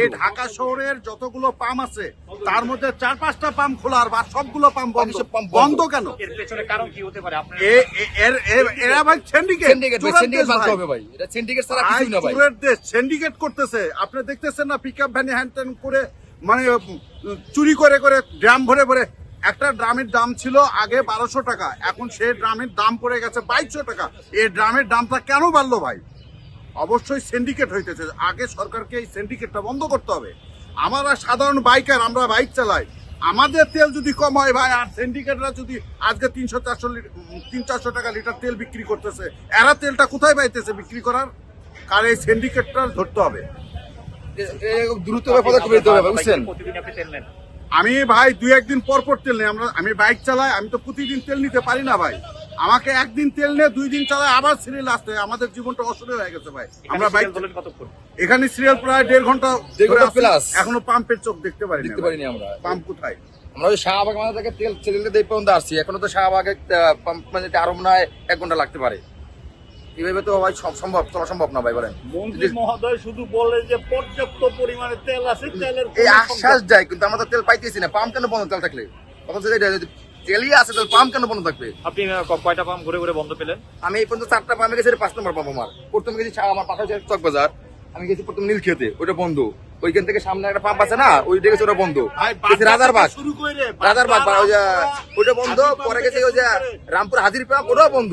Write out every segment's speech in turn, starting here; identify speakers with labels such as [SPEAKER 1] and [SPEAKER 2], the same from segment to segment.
[SPEAKER 1] এই ঢাকা শহরের যতগুলো পাম্প আছে তার মধ্যে 4-5টা পাম্প খোলা আর সবগুলো পাম্প বন্ধ কেন?
[SPEAKER 2] এর পেছনে কারণ কি হতে পারে? আপনার
[SPEAKER 1] এরা ভাই সিন্ডিকেট সিন্ডিকেট করতেছে। আপনি দেখতেছেন না, পিকআপ ভ্যানে হ্যান্ড করে মানে চুরি করে করে ড্রাম ভরে ভরে। একটা ড্রামের দাম ছিল আগে 1200 টাকা, এখন সেই ড্রামের দাম পড়ে গেছে 2200 টাকা। এই ড্রামের দামটা কেন বাড়লো ভাই? অবশ্যই সিন্ডিকেট হইতেছে। আগে সরকারকে এই সিন্ডিকেটটা বন্ধ করতে হবে। আমরা সাধারণ বাইকার, আমরা বাইক চালাই, আমাদের তেল যদি কম হয় ভাই, আর সিন্ডিকেটরা যদি আজকে 300-400 টাকা লিটার তেল বিক্রি করতেছে, এরা তেলটা কোথায় পাইতেছে বিক্রি করার? কারণ এই সিন্ডিকেটটা ধরতে হবে।
[SPEAKER 3] দ্রুত পদক্ষেপ নিতে হবে, বুঝছেন?
[SPEAKER 2] প্রতিদিন আপনি তেল নেন?
[SPEAKER 1] আমি ভাই 2-1 দিন পর পর তেল নেই। আমি বাইক চালাই, আমি তো প্রতিদিন তেল নিতে পারি না ভাই। আমাকে একদিন তেল নিয়ে 2 দিন চালাই, আবার সিরিয়াল আসতে হয়। আমাদের জীবনটা অসুবিধা হয়ে গেছে ভাই। আমরা বাইক
[SPEAKER 2] কতক্ষণ?
[SPEAKER 1] এখানে সিরিয়াল প্রায় 1.5 ঘন্টা
[SPEAKER 3] প্লাস,
[SPEAKER 1] এখনো পাম্পের চোখ দেখতে পারিনি।
[SPEAKER 3] আমরা
[SPEAKER 1] পাম্প কোথায়?
[SPEAKER 3] আমরা ওই শাহবাগ মাথা থেকে তেল ছেড়ে দিয়ে পর্যন্ত আসছি, এখনো তো শাহবাগে পাম্প মানে আরো মনে হয় 1 ঘন্টা লাগতে পারে। এইভাবে তো ভাই সম্ভব চলা সম্ভব না ভাই, বলেন।
[SPEAKER 4] মন্ত্রী মহোদয় শুধু বলে যে পর্যাপ্ত পরিমাণে তেল আছে, তেলের
[SPEAKER 3] এই আশ্বাস দেয়, কিন্তু আমরা তো তেল পাইতেছি না। পাম্প কেন বন্ধ? তেল থাকলে কথা তেলই আছে, তেল পাম্প কেন বন্ধ থাকবে?
[SPEAKER 2] আপনি কয়টা পাম্প ঘুরে ঘুরে বন্ধ পেলেন?
[SPEAKER 3] আমি এই পর্যন্ত 4টা পাম্পে গেছি, 5 নম্বর পাম্প আমার। প্রথমে গেছি আমার পাশে চকবাজার, আমি গেছি প্রথম নীলক্ষেতে, ওইটা বন্ধ। ওইখান থেকে সামনে একটা পাম্প আছে না, ওই দেখেছি ওটা বন্ধ। রাজারবাগ ওইটা বন্ধ। পরে গেছে ওই যে রামপুর হাজির পাম্প, ওটাও বন্ধ।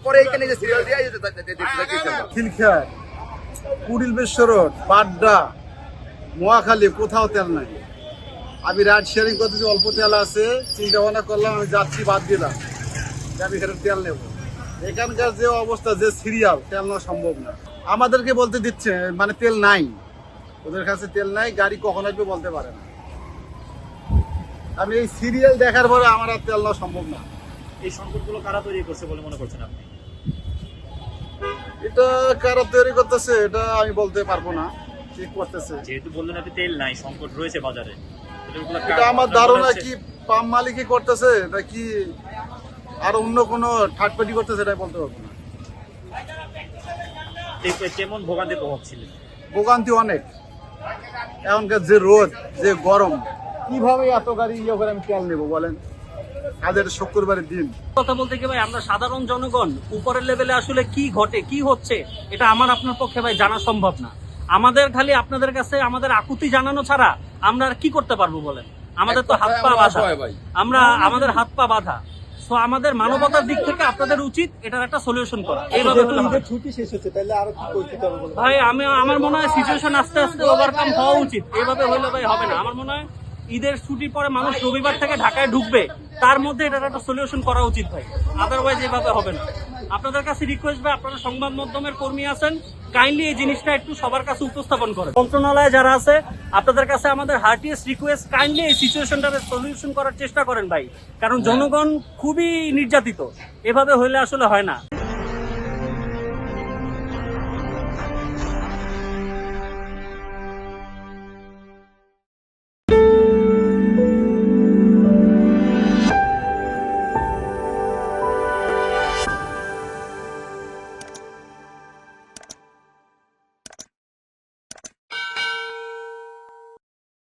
[SPEAKER 3] পরে এইখানে যে সিরিয়াল দিয়ে
[SPEAKER 4] খিলখিয়া, কুড়িলবেশ্বর রোড, পাড্ডা, মহাখালী কোথাও তেল নাই। আমি রাইড শেয়ারিং করতেছি, অল্প তেল আছে, চিন্তা ভাবনা করলাম আমি যাচ্ছি, বাদ দিলাম, আমি এখানে তেল নেব। এখানকার যে অবস্থা, যে সিরিয়াল, তেল নেওয়া সম্ভব না। আমাদেরকে বলতে দিচ্ছে মানে তেল নাই, ওদের কাছে তেল নাই, গাড়ি কখন আসবে বলতে পারে না। আমি এই সিরিয়াল দেখার পরে আমার আর তেল নেওয়া সম্ভব না।
[SPEAKER 2] এই সংকটগুলো কারা তৈরি করছে বলে মনে করছেন আপনি?
[SPEAKER 4] এটা কারা তৈরি করতেছে এটা আমি বলতে পারবো না, ঠিক করতেছে।
[SPEAKER 2] যেহেতু বললেন আপনি তেল নাই, সংকট রয়েছে বাজারে,
[SPEAKER 4] এটা আমার ধারণা কি পাম্প মালিকই করতেছে নাকি আর অন্য কোনো থার্ড পার্টি করতেছে, এটা বলতে পারবো না।
[SPEAKER 2] কেমন ভোগান্তি প্রভাব ছিল?
[SPEAKER 4] ভোগান্তি অনেক। এখনকার যে রোদ, যে গরম, কিভাবে এত গাড়ি ইয়ে করে আমি তেল নেবো বলেন? আজের শুক্রবারের দিন
[SPEAKER 5] কথা বলতে কি ভাই, আমরা সাধারণ জনগণ উপরের লেভেলে আসলে কি ঘটে, কি হচ্ছে, এটা আমার আপনার পক্ষে ভাই জানা সম্ভব না। আমাদের খালি আপনাদের কাছে আমাদের আকুতি জানানো ছাড়া আমরা আর কি করতে পারবো বলেন? আমাদের তো হাত পা বাঁধা, আমাদের হাত পা বাঁধা। তো আমাদের মানবতার দিক থেকে আপনাদের উচিত এটার একটা সলিউশন করা। এইভাবে
[SPEAKER 4] ছুটি শেষ হচ্ছে, তাহলে আরো কি করতে হবে
[SPEAKER 5] ভাই? আমার মনে হয় সিচুয়েশন আস্তে আস্তে ওভারকাম হওয়া উচিত। এইভাবে হইলে ভাই হবে না। আমার মনে হয় ঈদের ছুটির পরে মানুষ রবিবার থেকে ঢাকায় ঢুকবে, তার মধ্যে এটার একটা সলিউশন করা উচিত ভাই। আদারওয়াইজ এভাবে হবে না। আপনাদের কাছে রিকোয়েস্ট ভাই, আপনারা সংবাদ মাধ্যমের কর্মী আছেন, কাইন্ডলি এই জিনিসটা একটু সবার কাছে উপস্থাপন করেন। মন্ত্রণালয়ে যারা আছে, আপনাদের কাছে আমাদের হার্টিয়েস্ট রিকোয়েস্ট, কাইন্ডলি এই সিচুয়েশনটাকে সলিউশন করার চেষ্টা করেন ভাই। কারণ জনগণ খুবই নির্যাতিত, এভাবে হইলে আসলে হয় না।